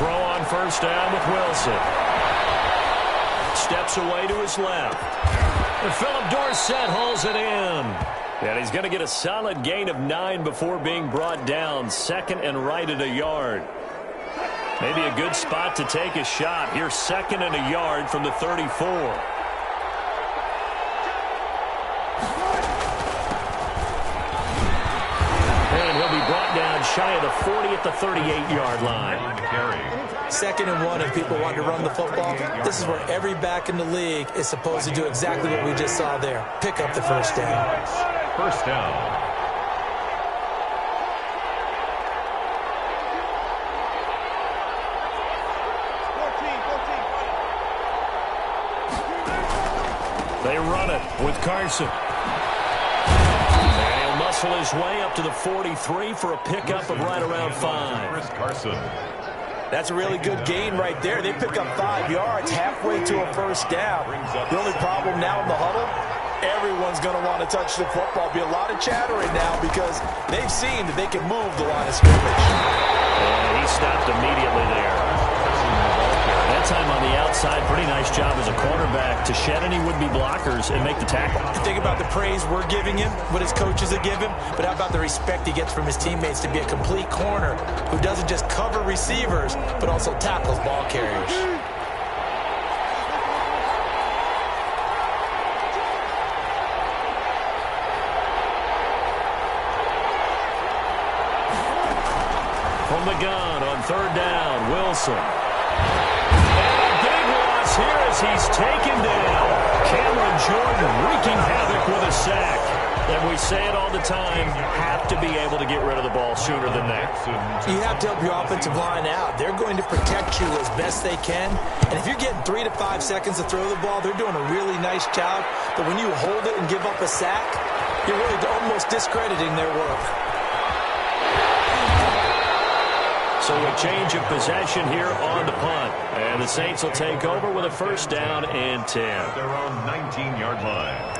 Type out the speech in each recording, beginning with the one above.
throw on first down with Wilson. Steps away to his left. And Philip Dorsett hauls it in. And he's going to get a solid gain of 9 before being brought down. Second and right at a yard. Maybe a good spot to take a shot. Here's second and a yard from the 34. And he'll be brought down shy of the 40 at the 38-yard line. Second and 1 if people want to run the football. This is where every back in the league is supposed to do exactly what we just saw there. Pick up the first down. First down. They run it with Carson. And he'll muscle his way up to the 43 for a pickup of right around 5. Carson. That's a really good gain right there. They pick up 5 yards halfway to a first down. The only problem now in the huddle, everyone's going to want to touch the football. Be a lot of chattering now because they've seen that they can move the line of scrimmage. And he stopped immediately there. That time on the outside, pretty nice job as a cornerback to shed any would-be blockers and make the tackle. Think about the praise we're giving him, what his coaches have given him, but how about the respect he gets from his teammates to be a complete corner who doesn't just cover receivers, but also tackles ball carriers. From the gun on third down, Wilson. Here as he's taken down. Cameron Jordan wreaking havoc with a sack. And we say it all the time, have to be able to get rid of the ball sooner than that. You have to help your offensive line out. They're going to protect you as best they can. And if you're getting 3 to 5 seconds to throw the ball, they're doing a really nice job. But when you hold it and give up a sack, you're really almost discrediting their work. So a change of possession here on the punt. And the Saints will take over with a first down and 10. Their own 19-yard line.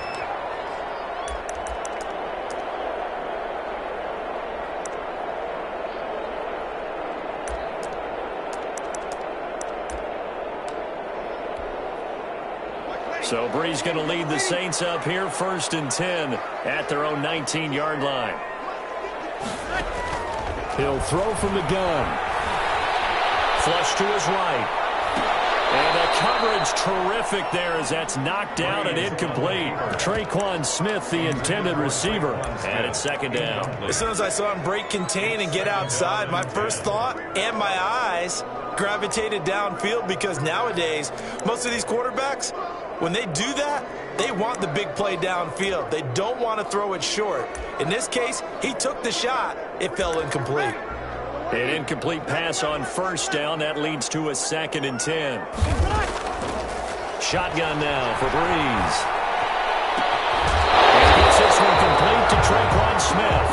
So Bree's going to lead the Saints up here first and 10 at their own 19-yard line. He'll throw from the gun. Flush to his right. And the coverage terrific there as that's knocked down and incomplete. Traquan Smith, the intended receiver, and it's second down. As soon as I saw him break contain and get outside, my first thought and my eyes gravitated downfield because nowadays, most of these quarterbacks, when they do that, they want the big play downfield. They don't want to throw it short. In this case, he took the shot. It fell incomplete. An incomplete pass on first down. That leads to a second and 10. Shotgun now for Breeze. And gets this one complete to Traquan Smith.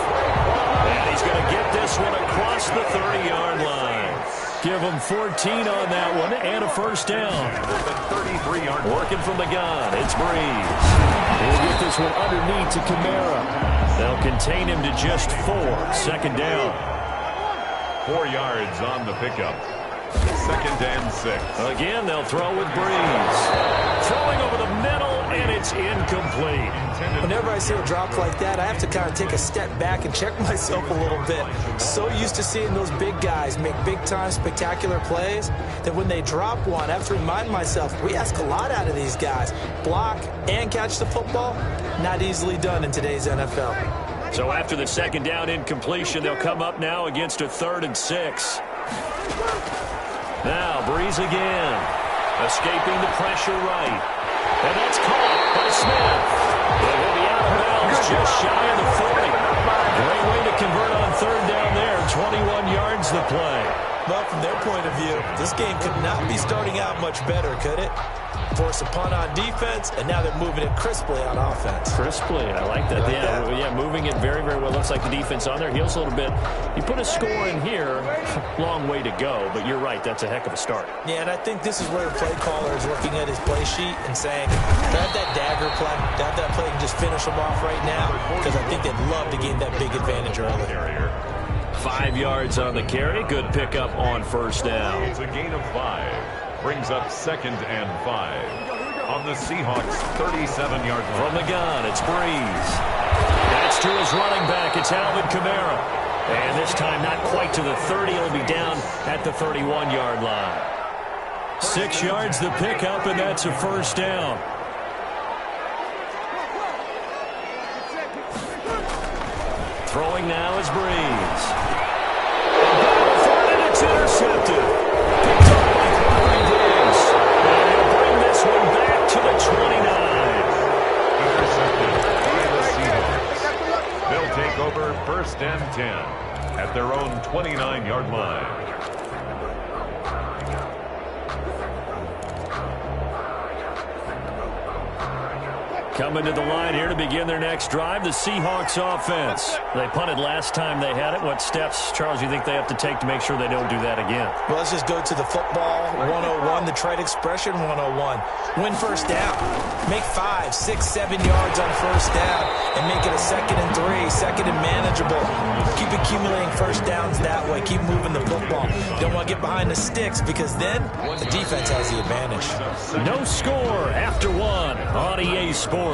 And he's going to get this one across the 30-yard line. Give him 14 on that one and a first down. 33-yard working from the gun. It's Breeze. He'll get this one underneath to Kamara. They'll contain him to just 4. Second down. 4 yards on the pickup. Second and 6. Again, they'll throw with Breeze. Throwing over the middle, and it's incomplete. Whenever I see a drop like that, I have to kind of take a step back and check myself a little bit. So used to seeing those big guys make big-time spectacular plays that when they drop one, I have to remind myself, we ask a lot out of these guys. Block and catch the football, not easily done in today's NFL. So after the second down incompletion, they'll come up now against a 3rd and 6. Now, Breeze again. Escaping the pressure right. And that's caught by Smith. And he'll be out of bounds just shy of the 40. Great way to convert on third down there. 21 yards the play. Well, from their point of view, this game could not be starting out much better, could it? Force a punt on defense, and now they're moving it crisply on offense. Crisply, I like that. Yeah, moving it very, very well. Looks like the defense on their heels a little bit. You put a score in here, long way to go, but you're right, that's a heck of a start. Yeah, and I think this is where the play caller is looking at his play sheet and saying, grab that dagger play, grab that play and just finish them off right now, because I think they'd love to gain that big advantage early. 5 yards on the carry. Good pickup on first down. It's a gain of 5. Brings up 2nd and 5. On the Seahawks' 37-yard line. From the gun, it's Breeze. That's to his running back. It's Alvin Kamara. And this time not quite to the 30. He'll be down at the 31-yard line. 6 yards the pickup, and that's a first down. Throwing now is Breeze. And it's intercepted. Picked up by Corey Diggs. And he'll bring this one back to the 29. Intercepted by the Seahawks. They'll take over 1st and 10 at their own 29-yard line. Coming to the line here to begin their next drive, the Seahawks offense. They punted last time they had it. What steps, Charles, you think they have to take to make sure they don't do that again? Well, let's just go to the football 101, the trade expression 101. Win first down. Make 5, 6, 7 yards on first down and make it a 2nd and 3, 2nd and manageable. Keep accumulating first downs that way. Keep moving the football. Don't want to get behind the sticks because then the defense has the advantage. No score after 1 on EA Sports.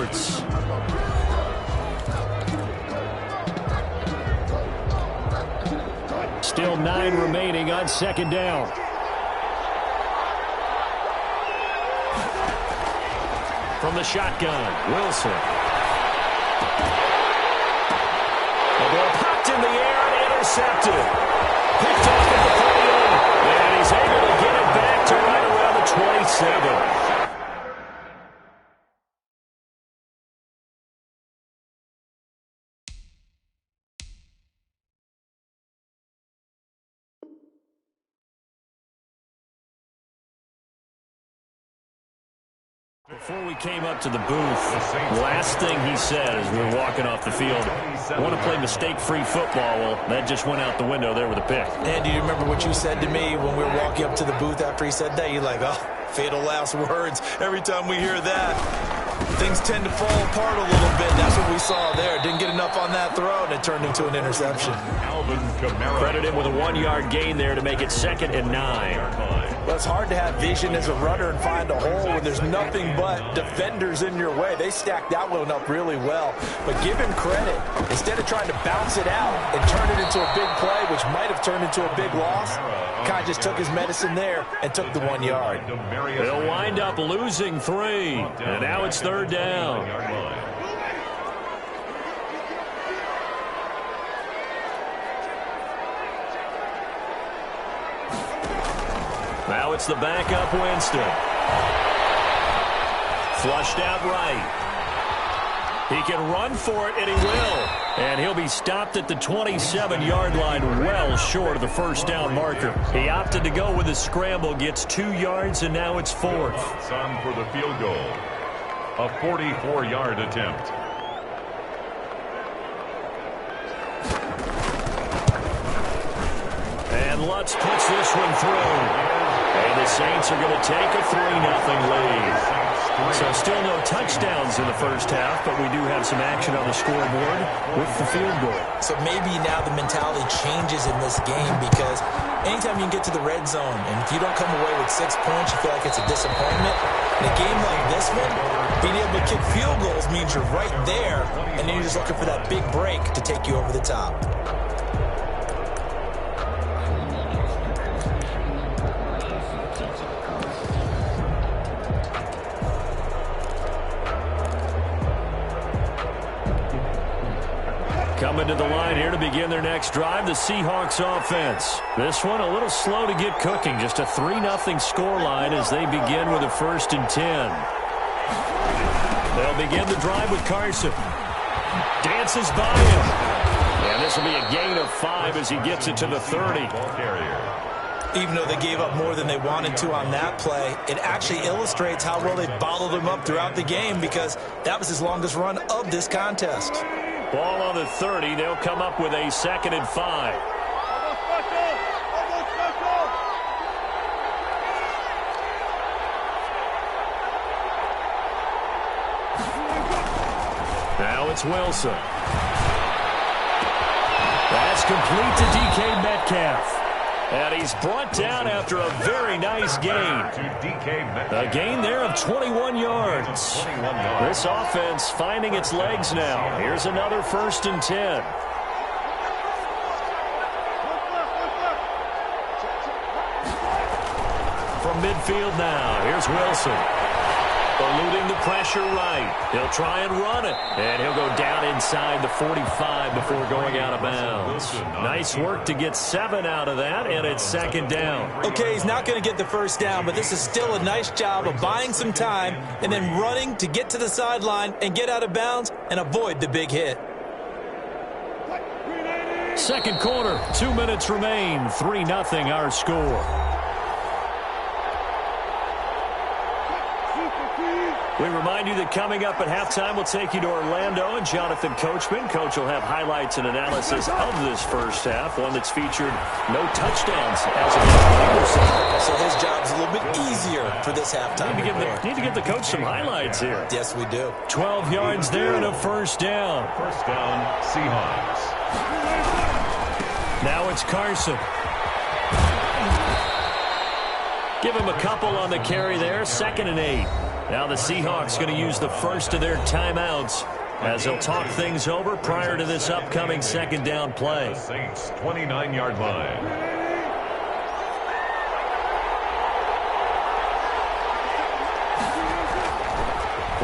Still 9 remaining on 2nd down. From the shotgun, Wilson. The ball popped in the air and intercepted. Picked off at the 38, and he's able to get it back to right around the 27. Before we came up to the booth, last thing he said as we were walking off the field, I want to play mistake-free football. Well, that just went out the window there with a pick. And do you remember what you said to me when we were walking up to the booth after he said that? You're like, oh, fatal last words. Every time we hear that, things tend to fall apart a little bit. That's what we saw there. Didn't get enough on that throw, and it turned into an interception. Alvin Kamara. Credit him with a 1-yard gain there to make it 2nd and 9. Well, it's hard to have vision as a runner and find a hole when there's nothing but defenders in your way. They stacked that one up really well. But give him credit. Instead of trying to bounce it out and turn it into a big play, which might have turned into a big loss, kind of just took his medicine there and took the 1 yard. They'll wind up losing 3. And now it's 3rd down. Now it's the backup Winston. Flushed out right. He can run for it, and he will. And he'll be stopped at the 27-yard line, well short of the first down marker. He opted to go with a scramble, gets 2 yards, and now it's 4th. It's on for the field goal. A 44-yard attempt. And Lutz puts this one through. And the Saints are going to take a 3-0 lead. So still no touchdowns in the first half, but we do have some action on the scoreboard with the field goal. So maybe now the mentality changes in this game because anytime you can get to the red zone, and if you don't come away with 6 points, you feel like it's a disappointment. In a game like this one, being able to kick field goals means you're right there, and then you're just looking for that big break to take you over the top. Coming to the line here to begin their next drive, the Seahawks offense. This one a little slow to get cooking. Just a 3-0 scoreline as they begin with a 1st and 10. They'll begin the drive with Carson. Dances by him. And this will be a gain of 5 as he gets it to the 30. Even though they gave up more than they wanted to on that play, it actually illustrates how well they bottled him up throughout the game because that was his longest run of this contest. Ball on the 30. They'll come up with a 2nd and 5. Now it's Wilson. That's complete to DK Metcalf. And he's brought down after a very nice gain. A gain there of 21 yards. This offense finding its legs now. Here's another 1st and 10. From midfield now, here's Wilson. Eluding the pressure right. He'll try and run it. And he'll go down inside the 45 before going out of bounds. Nice work to get 7 out of that, and it's 2nd down. Okay, he's not going to get the 1st down, but this is still a nice job of buying some time and then running to get to the sideline and get out of bounds and avoid the big hit. 2nd quarter, 2 minutes remain. 3-0 our score. We remind you that coming up at halftime, we'll take you to Orlando and Jonathan Coachman. Coach will have highlights and analysis of this first half, one that's featured no touchdowns as of the So his job's a little bit easier for this halftime. Need to give the coach some highlights here. Yes, we do. 12 yards there and a 1st down. 1st down, Seahawks. Now it's Carson. Give him a couple on the carry there. 2nd and 8. Now the Seahawks going to use the first of their timeouts as they'll talk things over prior to this upcoming 2nd down play. The Saints' 29-yard line.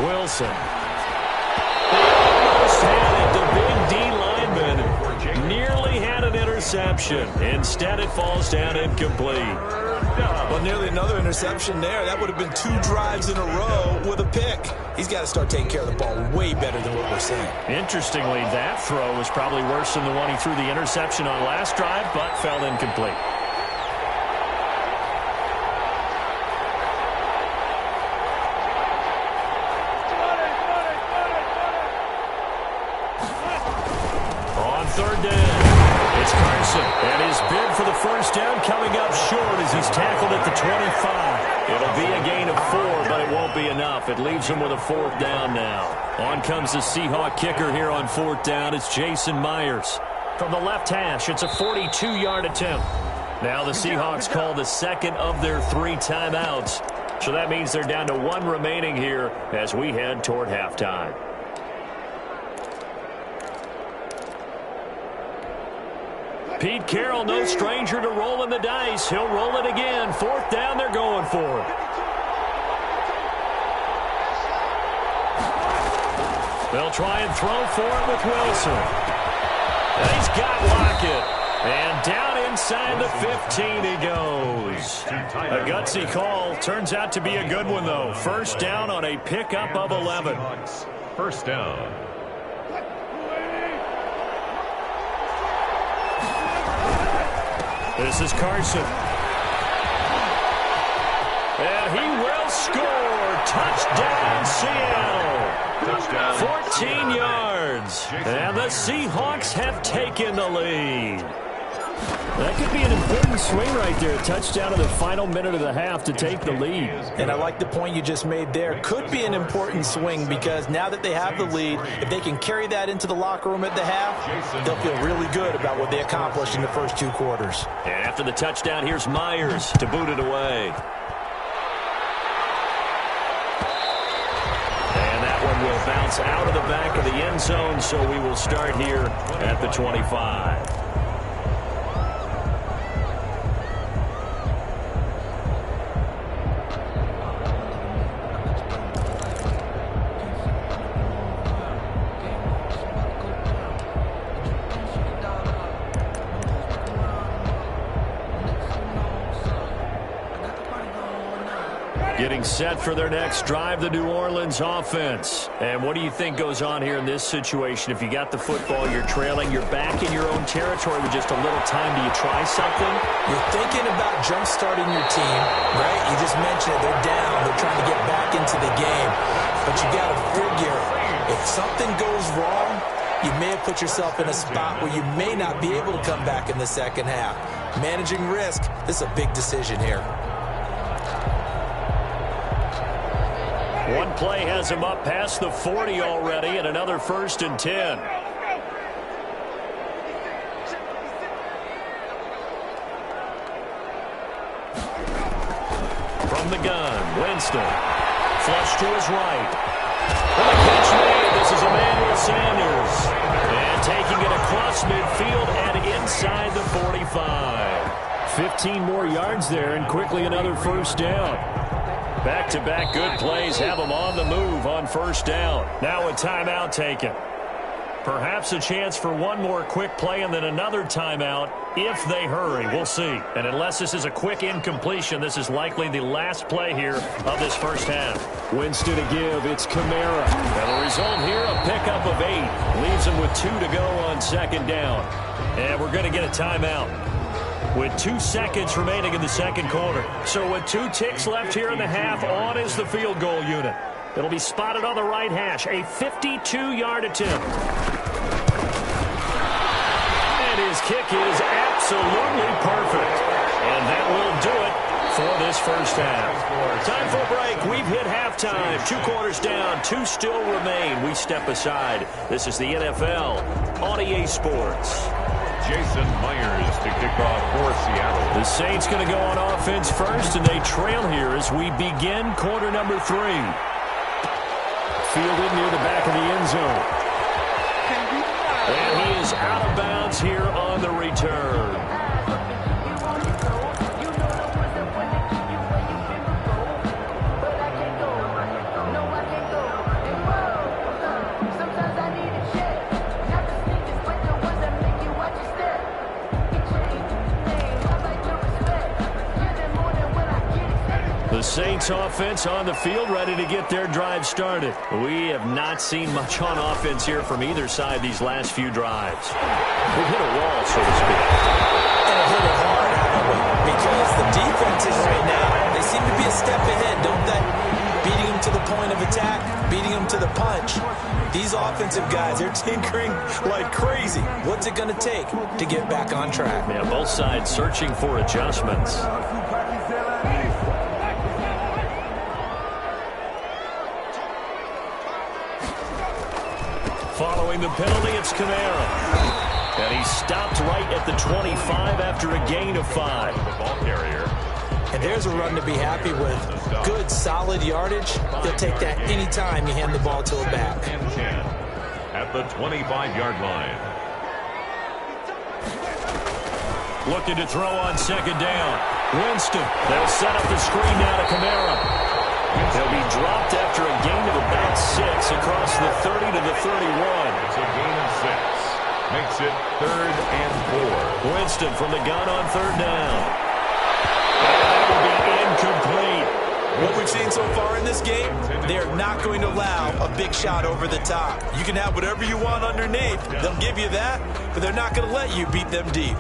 Wilson. Almost had it. The big D lineman nearly had an interception. Instead, it falls down incomplete. Well, nearly another interception there. That would have been 2 drives in a row with a pick. He's got to start taking care of the ball way better than what we're seeing. Interestingly, that throw was probably worse than the one he threw the interception on last drive, but fell incomplete. On 3rd down. It's Carson, and his bid for the 1st down coming up short as he's tackled at the 25. It'll be a gain of 4, but it won't be enough. It leaves him with a 4th down now. On comes the Seahawk kicker here on 4th down. It's Jason Myers. From the left hash, it's a 42-yard attempt. Now the Seahawks call the 2nd of their 3 timeouts. So that means they're down to 1 remaining here as we head toward halftime. Pete Carroll, no stranger to rolling the dice. He'll roll it again. 4th down, they're going for it. They'll try and throw for it with Wilson. And he's got Lockett. And down inside the 15 he goes. A gutsy call. Turns out to be a good one, though. 1st down on a pickup of 11. 1st down. This is Carson. And he will score. Touchdown, Seattle. 14 yards. And the Seahawks have taken the lead. That could be an important swing right there. A touchdown in the final minute of the half to take the lead. And I like the point you just made there. Could be an important swing because now that they have the lead, if they can carry that into the locker room at the half, they'll feel really good about what they accomplished in the first 2 quarters. And after the touchdown, here's Myers to boot it away. And that one will bounce out of the back of the end zone, so we will start here at the 25. Getting set for their next drive, the New Orleans offense. And what do you think goes on here in this situation? If you got the football, you're trailing, you're back in your own territory with just a little time. Do you try something? You're thinking about jump-starting your team, right? You just mentioned it. They're down. They're trying to get back into the game. But you got to figure, if something goes wrong, you may have put yourself in a spot where you may not be able to come back in the second half. Managing risk, this is a big decision here. One play has him up past the 40 already, and another 1st and 10. From the gun, Winston. Flush to his right. And the catch made. This is Emmanuel Sanders. And taking it across midfield and inside the 45. 15 more yards there and quickly another first down. Back-to-back good plays have them on the move on first down. Now a timeout taken. Perhaps a chance for one more quick play and then another timeout if they hurry. We'll see. And unless this is a quick incompletion, this is likely the last play here of this first half. Winston to give. It's Kamara. And the result here, a pickup of 8. Leaves him with 2 to go on second down. And we're going to get a timeout with 2 seconds remaining in the second quarter. So with 2 ticks left here in the half, on is the field goal unit. It'll be spotted on the right hash. A 52-yard attempt. And his kick is absolutely perfect. And that will do it for this first half. Time for a break. We've hit halftime. 2 quarters down. 2 still remain. We step aside. This is the NFL on EA Sports. Jason Myers to kick off for Seattle. The Saints going to go on offense first, and they trail here as we begin quarter number 3. Fielded near the back of the end zone. And he is out of bounds here on the return. The Saints offense on the field, ready to get their drive started. We have not seen much on offense here from either side these last few drives. We've hit a wall, so to speak. And hit it hard, because the defenses right now, they seem to be a step ahead, don't they? Beating them to the point of attack, beating them to the punch. These offensive guys, they're tinkering like crazy. What's it going to take to get back on track? Yeah, both sides searching for adjustments. Following the penalty, it's Kamara. And he stopped right at the 25 after a gain of 5. The ball carrier. And there's a run to be happy with. Good, solid yardage. He'll take that any time you hand the ball to a back. And 10 at the 25-yard line. Looking to throw on second down. Winston. They'll set up the screen now to Kamara. He'll be dropped after a gain of about 6 across the 30 to the 31. It's a gain of 6. Makes it 3rd and 4. Winston from the gun on 3rd down. And that will be incomplete. What we've seen so far in this game, they're not going to allow a big shot over the top. You can have whatever you want underneath. They'll give you that, but they're not going to let you beat them deep.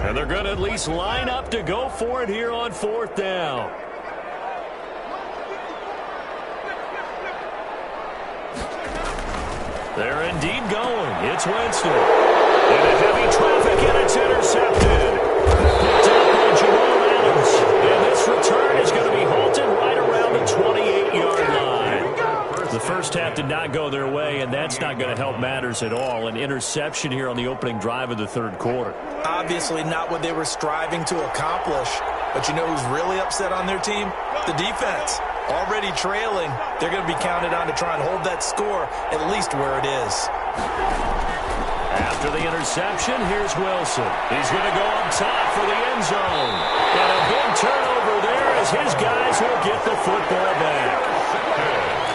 And they're going to at least line up to go for it here on 4th down. They're indeed going. It's Winston. Into heavy traffic, and it's intercepted. Picked up by Jamal Adams. And this return is going to be halted right around the 28-yard line. The first half did not go their way, and that's not going to help matters at all. An interception here on the opening drive of the 3rd quarter. Obviously not what they were striving to accomplish. But you know who's really upset on their team? The defense. Already trailing. They're going to be counted on to try and hold that score at least where it is. After the interception, here's Wilson. He's going to go up top for the end zone. And a big turnover there as his guys will get the football back.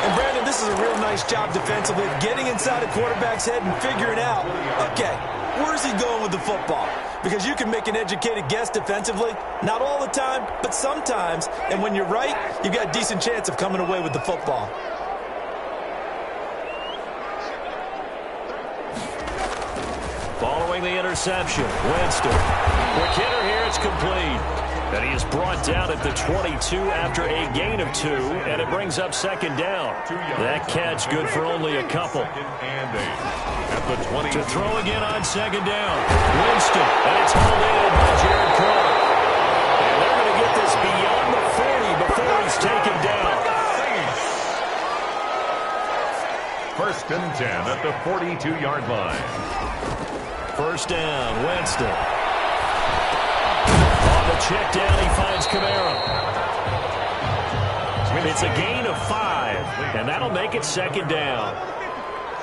And Brandon, this is a real nice job defensively of getting inside a quarterback's head and figuring out, okay, where's he going with the football? Because you can make an educated guess defensively. Not all the time, but sometimes. And when you're right, you've got a decent chance of coming away with the football. Following the interception, Winston. Quick hitter here, it's complete. And he is brought down at the 22 after a gain of 2, and it brings up second down. That catch good for only a couple. And 8 at the 20. To throw again on second down. Winston, and it's hauled in by Jared Cook. And they're going to get this beyond the 40 before he's taken down. 1st First and 10 at the 42-yard line. First down, Winston. On the check down, he finds Kamara. It's a gain of 5, and that'll make it second down.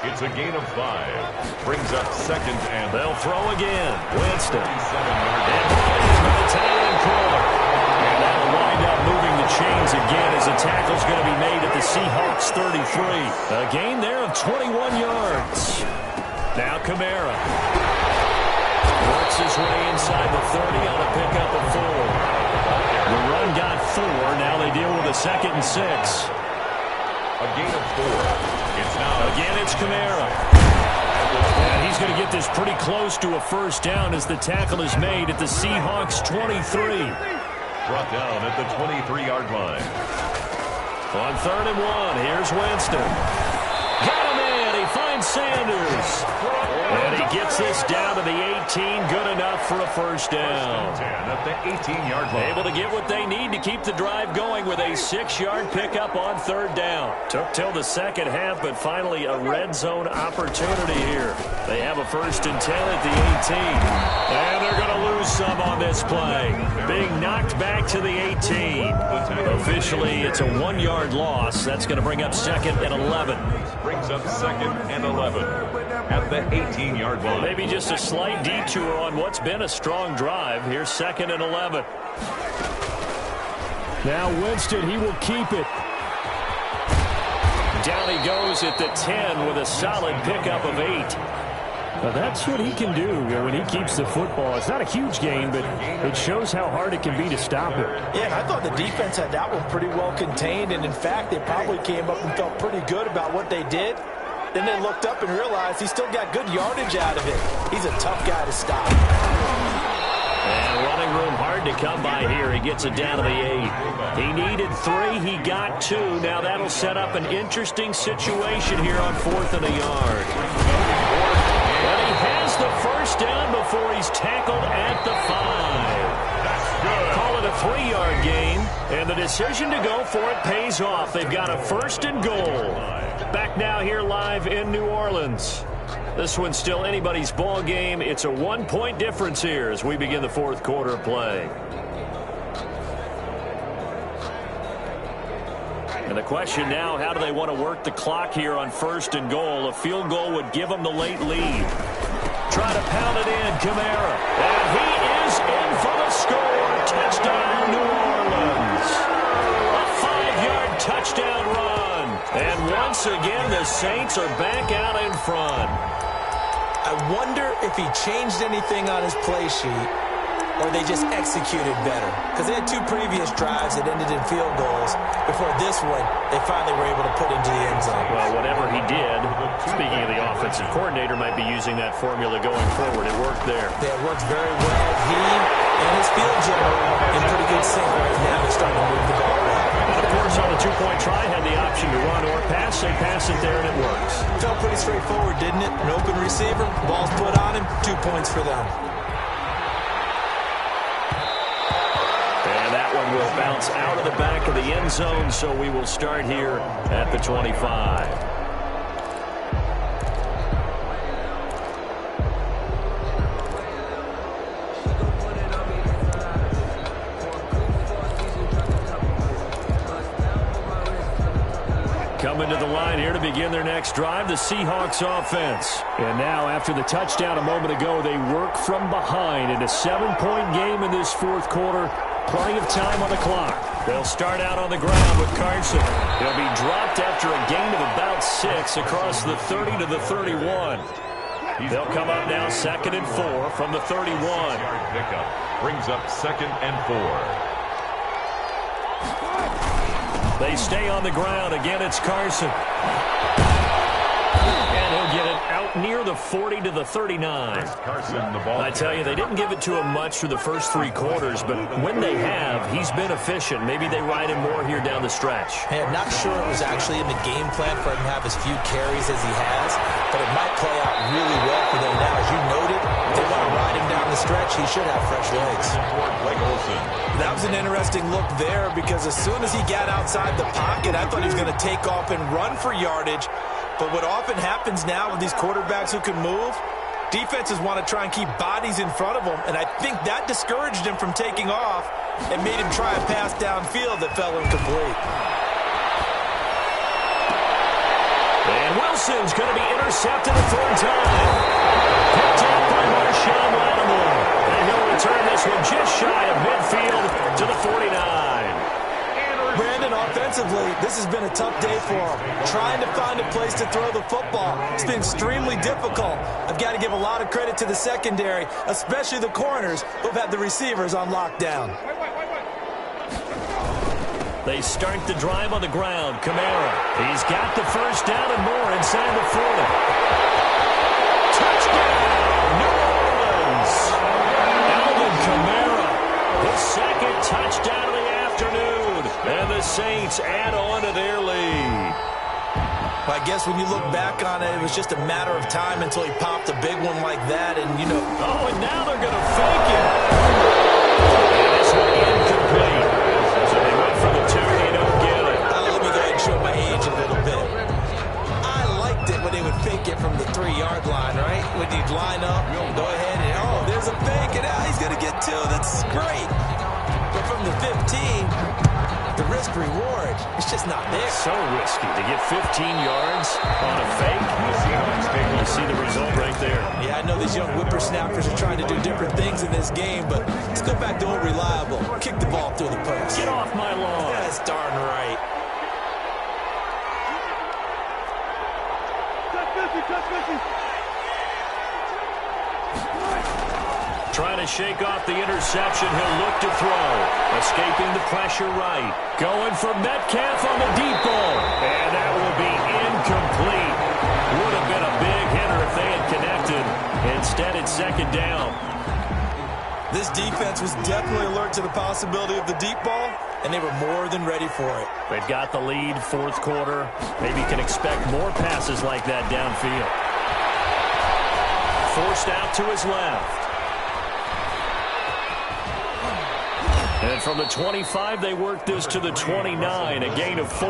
It's a gain of 5. Brings up second and they'll throw again. Winston. And the tight end corner. And that'll wind up moving the chains again as a tackle's going to be made at the Seahawks 33. A gain there of 21 yards. Now Kamara. Works his way inside the 30 on a pickup of 4. The run got 4. Now they deal with a 2nd and 6. A gain of 4. It's now again, it's Kamara. And he's going to get this pretty close to a first down as the tackle is made at the Seahawks 23. Brought down at the 23-yard line. On 3rd and 1, here's Winston. Got him in. He finds Sanders. And he gets this down to the 18. Good enough for a first down. First and 10 at the 18-yard line. Able to get what they need to keep the drive going with a 6-yard pickup on 3rd down. Took till the second half, but finally a red zone opportunity here. They have a 1st and 10 at the 18. And they're going to lose some on this play. Being knocked back to the 18. Officially, it's a 1-yard loss. That's going to bring up 2nd and 11. Brings up 2nd and 11 at the 18-yard line. Maybe just a slight detour on what's been a strong drive. Here's 2nd and 11. Now Winston, he will keep it. Down he goes at the 10 with a solid pickup of 8. Well, that's what he can do when he keeps the football. It's not a huge gain, but it shows how hard it can be to stop it. Yeah, and I thought the defense had that one pretty well contained, and in fact, they probably came up and felt pretty good about what they did. Then they looked up and realized he still got good yardage out of it. He's a tough guy to stop. And running room hard to come by here. He gets it down to the 8. He needed 3. He got 2. Now that'll set up an interesting situation here on 4th and a yard. But he has the first down before he's tackled at the 5. That's good. Call it a 3-yard gain. And the decision to go for it pays off. They've got a 1st and goal. Back now here live in New Orleans. This one's still anybody's ball game. It's a 1-point difference here as we begin the 4th quarter of play. And the question now, how do they want to work the clock here on 1st and goal? A field goal would give them the late lead. Try to pound it in, Kamara. And he is in for the score. Touchdown, New Orleans. A 5-yard touchdown run. And once again, the Saints are back out in front. I wonder if he changed anything on his play sheet or they just executed better. Because they had 2 previous drives that ended in field goals. Before this one, they finally were able to put into the end zone. Well, whatever he did, speaking of the offensive coordinator, might be using that formula going forward. It worked there. Yeah, it worked very well. He and his field general in pretty good sync right now. They're starting to move the ball around. And of course, on the 2-point try, had the option to run or pass. They pass it there, and it works. Felt pretty straightforward, didn't it? An open receiver, ball's put on him, 2 points for them. And that one will bounce out of the back of the end zone, so we will start here at the 25. Coming to the line here to begin their next drive, the Seahawks offense. And now, after the touchdown a moment ago, they work from behind in a 7-point game in this 4th quarter. Plenty of time on the clock. They'll start out on the ground with Carson. He'll be dropped after a gain of about 6 across the 30 to the 31. They'll come up now 2nd and 4 from the 31. Pickup brings up 2nd and 4. They stay on the ground. Again, it's Carson. And he'll get it out near the 40 to the 39. Carson, the ball. I tell you, they didn't give it to him much through the first 3 quarters, but when they have, he's been efficient. Maybe they ride him more here down the stretch. Hey, I'm not sure it was actually in the game plan for him to have as few carries as he has, but it might play out really well for them now. As you noted, if they want to ride him down the stretch, he should have fresh legs. That was an interesting look there because as soon as he got outside the pocket, I thought he was going to take off and run for yardage. But what often happens now with these quarterbacks who can move, defenses want to try and keep bodies in front of them, and I think that discouraged him from taking off and made him try a pass downfield that fell incomplete. And Wilson's going to be intercepted a third time. Picked up by Marshawn Lattimore. And he'll return this one just shy of midfield to the 49. Brandon, offensively, this has been a tough day for him. Trying to find a place to throw the football. It's been extremely difficult. I've got to give a lot of credit to the secondary, especially the corners who've had the receivers on lockdown. They start the drive on the ground. Kamara. He's got the first down and more inside the 40. Touchdown, New Orleans. Alvin Kamara, the second touchdown of the afternoon. And the Saints add on to their lead. I guess when you look back on it, it was just a matter of time until he popped a big one like that. And, you know. Oh, and now they're going to fake it. And this one incomplete. So they went for the two, they don't get it. Let me go ahead and show my age a little bit. I liked it when they would fake it from the 3-yard line, right? When you'd line up, go ahead and, oh, there's a fake, and he's going to get two. That's great. But from the 15, the risk-reward, it's just not there. So risky to get 15 yards on a fake. You see the result right there. Yeah, I know these young whippersnappers are trying to do different things in this game, but let's go back to old reliable. Kick the ball through the post. Get off my lawn. That's darn right. Trying to shake off the interception. He'll look to throw. Escaping the pressure right. Going for Metcalf on the deep ball. And that will be incomplete. Would have been a big hitter if they had connected. Instead, it's second down. This defense was definitely alert to the possibility of the deep ball, and they were more than ready for it. They've got the lead, fourth quarter. Maybe can expect more passes like that downfield. Forced out to his left. And from the 25, they work this to the 29, a gain of 4.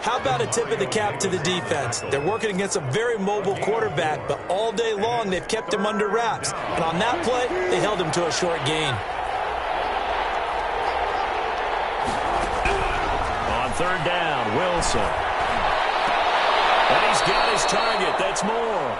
How about a tip of the cap to the defense? They're working against a very mobile quarterback, but all day long they've kept him under wraps. And on that play, they held him to a short gain. On third down, Wilson. And he's got his target. That's more.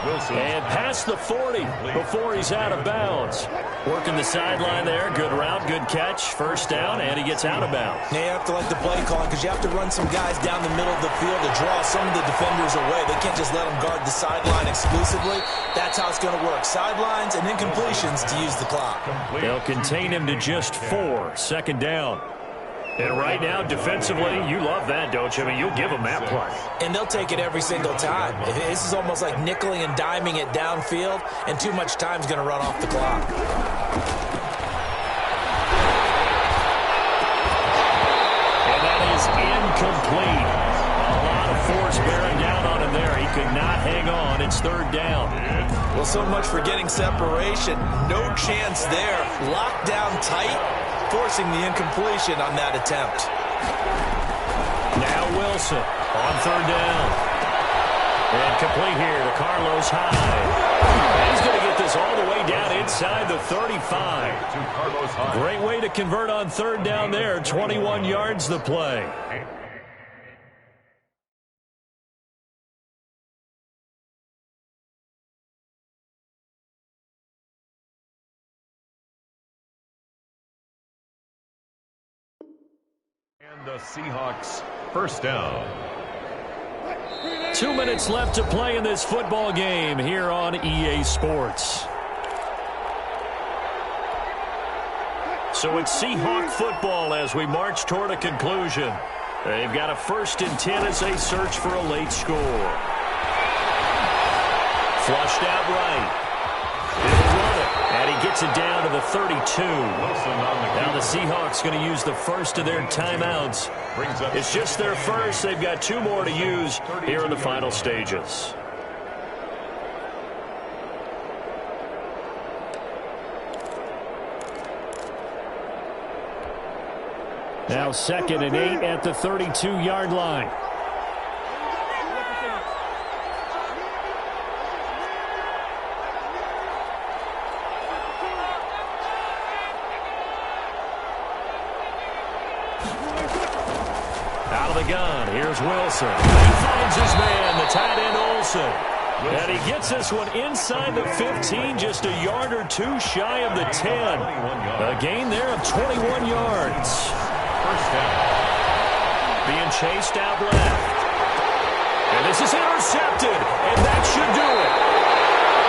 Wilson. And past the 40 before he's out of bounds. Working the sideline there. Good route, good catch. First down, and he gets out of bounds. Now you have to like the play call because you have to run some guys down the middle of the field to draw some of the defenders away. They can't just let them guard the sideline exclusively. That's how it's going to work. Sidelines and incompletions to use the clock. They'll contain him to just 4. Second down. And right now, defensively, you love that, don't you? I mean, you'll give them that play. And they'll take it every single time. This is almost like nickeling and diming it downfield, and too much time's going to run off the clock. And that is incomplete. A lot of force bearing down on him there. He could not hang on. It's third down. Well, so much for getting separation. No chance there. Locked down tight, forcing the incompletion on that attempt. Now Wilson on third down. And complete here to Carlos Hyde. And he's going to get this all the way down inside the 35. Great way to convert on third down there. 21 yards the play. And the Seahawks first down. 2 minutes left to play in this football game here on EA Sports. So it's Seahawk football as we march toward a conclusion. They've got a 1st and 10 as they search for a late score. Flushed out right. He'll run it, and he gets it down to the 32. Now the Seahawks going to use the first of their timeouts. It's just their first. They've got 2 more to use here in the final stages. Now 2nd and 8 at the 32-yard line. Out of the gun, here's Wilson. He finds his man, the tight end Olsen. And he gets this one inside the 15, just a yard or two shy of the 10. A gain there of 21 yards. First down. Being chased out left. And this is intercepted, and that should do it.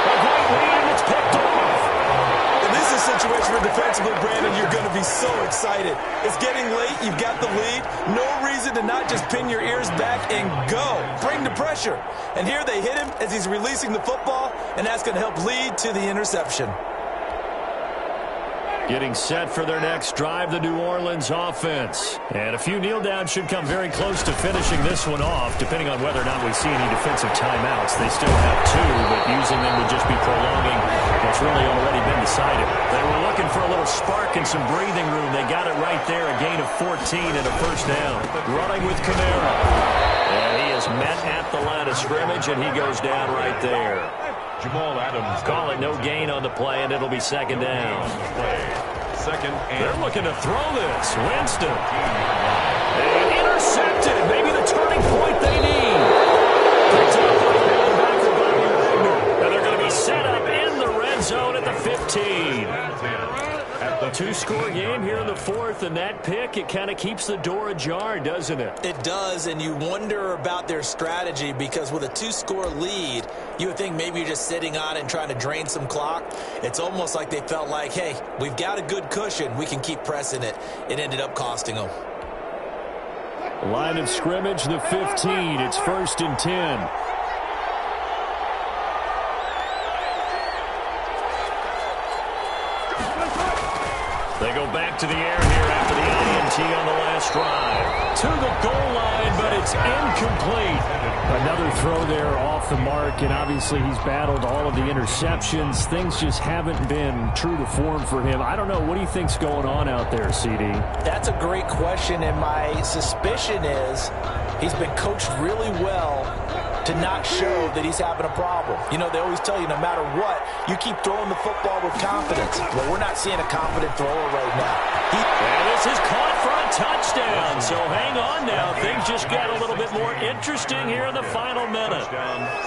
A great lead, and it's picked off. And this is a situation where defensively, Brandon, you're going to be so excited. It's getting late. You've got the lead. No reason to not just pin your ears back and go. Bring the pressure. And here they hit him as he's releasing the football, and that's going to help lead to the interception. Getting set for their next drive, the New Orleans offense. And a few kneel downs should come very close to finishing this one off, depending on whether or not we see any defensive timeouts. They still have two, but using them would just be prolonging what's really already been decided. They were looking for a little spark and some breathing room. They got it right there, a gain of 14 and a first down. Running with Kamara. And he is met at the line of scrimmage, and he goes down right there. Jamal Adams. Call it no gain on the play, and it'll be second down. Second and they're looking to throw this. Winston. And intercepted. Maybe the turning point they need. Picked up by the linebacker, Bobby Wagner. And they're going to be set up in the red zone at the 15. A two-score game here in the fourth, and that pick, it kind of keeps the door ajar, doesn't it? It does, and you wonder about their strategy because with a two-score lead, you would think maybe you're just sitting on it and trying to drain some clock. It's almost like they felt like, hey, we've got a good cushion. We can keep pressing it. It ended up costing them. Line of scrimmage, the 15. It's 1st and 10. They go back to the air here after the INT on the last drive. To the goal line, but it's incomplete. Another throw there off the mark, and obviously he's battled all of the interceptions. Things just haven't been true to form for him. I don't know. What do you think's going on out there, CD? That's a great question, and my suspicion is he's been coached really well to not show that he's having a problem. You know, they always tell you no matter what, you keep throwing the football with confidence. Well, we're not seeing a confident thrower right now. And this is caught for a touchdown. So hang on now. Things just got a little bit more interesting here in the final minute.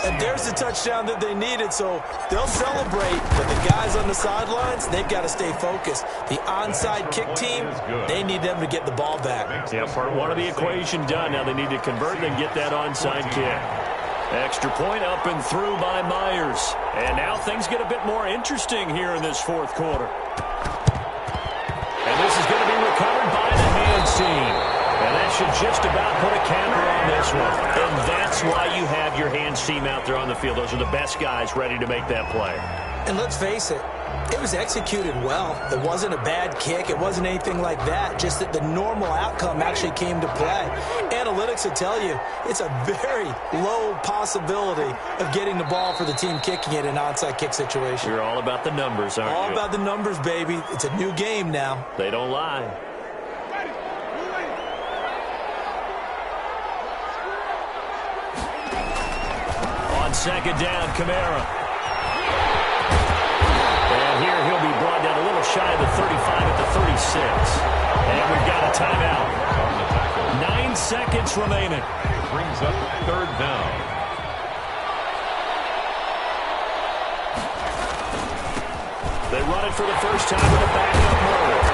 And there's the touchdown that they needed, so they'll celebrate. But the guys on the sidelines, they've got to stay focused. The onside kick team, they need them to get the ball back. Yeah, part one of the equation done. Now they need to convert and get that onside kick. Extra point up and through by Myers. And now things get a bit more interesting here in this fourth quarter. And this is going to be recovered by the hands team. And that should just about put a capper on this one. And that's why you have your hands team out there on the field. Those are the best guys ready to make that play. And let's face it, it was executed well. It wasn't a bad kick. It wasn't anything like that. Just that the normal outcome actually came to play. Analytics will tell you it's a very low possibility of getting the ball for the team kicking it in an onside kick situation. You're all about the numbers, aren't you? All about the numbers, baby. It's a new game now. They don't lie. On second down, Kamara. And here he'll be brought down a little shy of the 35 at the 36. And we've got a timeout. 9 seconds remaining. Brings up third down. They run it for the first time with a backup Murray.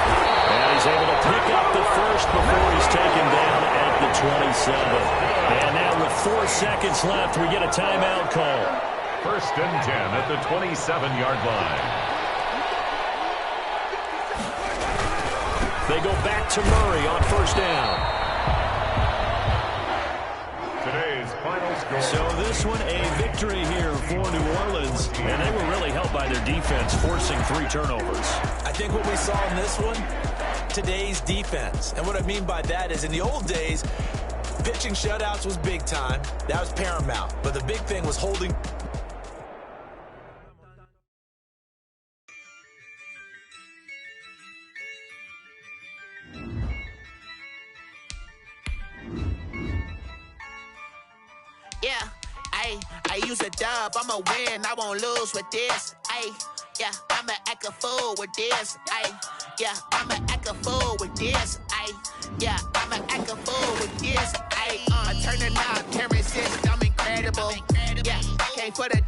And he's able to pick up the first before he's taken down at the 27. And now with 4 seconds left, we get a timeout call. 1st and 10 at the 27-yard line. They go back to Murray on first down. Today's final score. So this one, a victory here for New Orleans. And they were really helped by their defense, forcing 3 turnovers. I think what we saw in this one, today's defense. And what I mean by that is in the old days, pitching shutouts was big time. That was paramount. But the big thing was holding. Yeah, I use a dub, I'ma win, I won't lose with this. Yeah, I'ma act a fool with this. Yeah, I'ma act a fool with this. Yeah, I'ma I'ma act a fool with this. I turn the knob, camera assist, I'm incredible. Yeah, came for the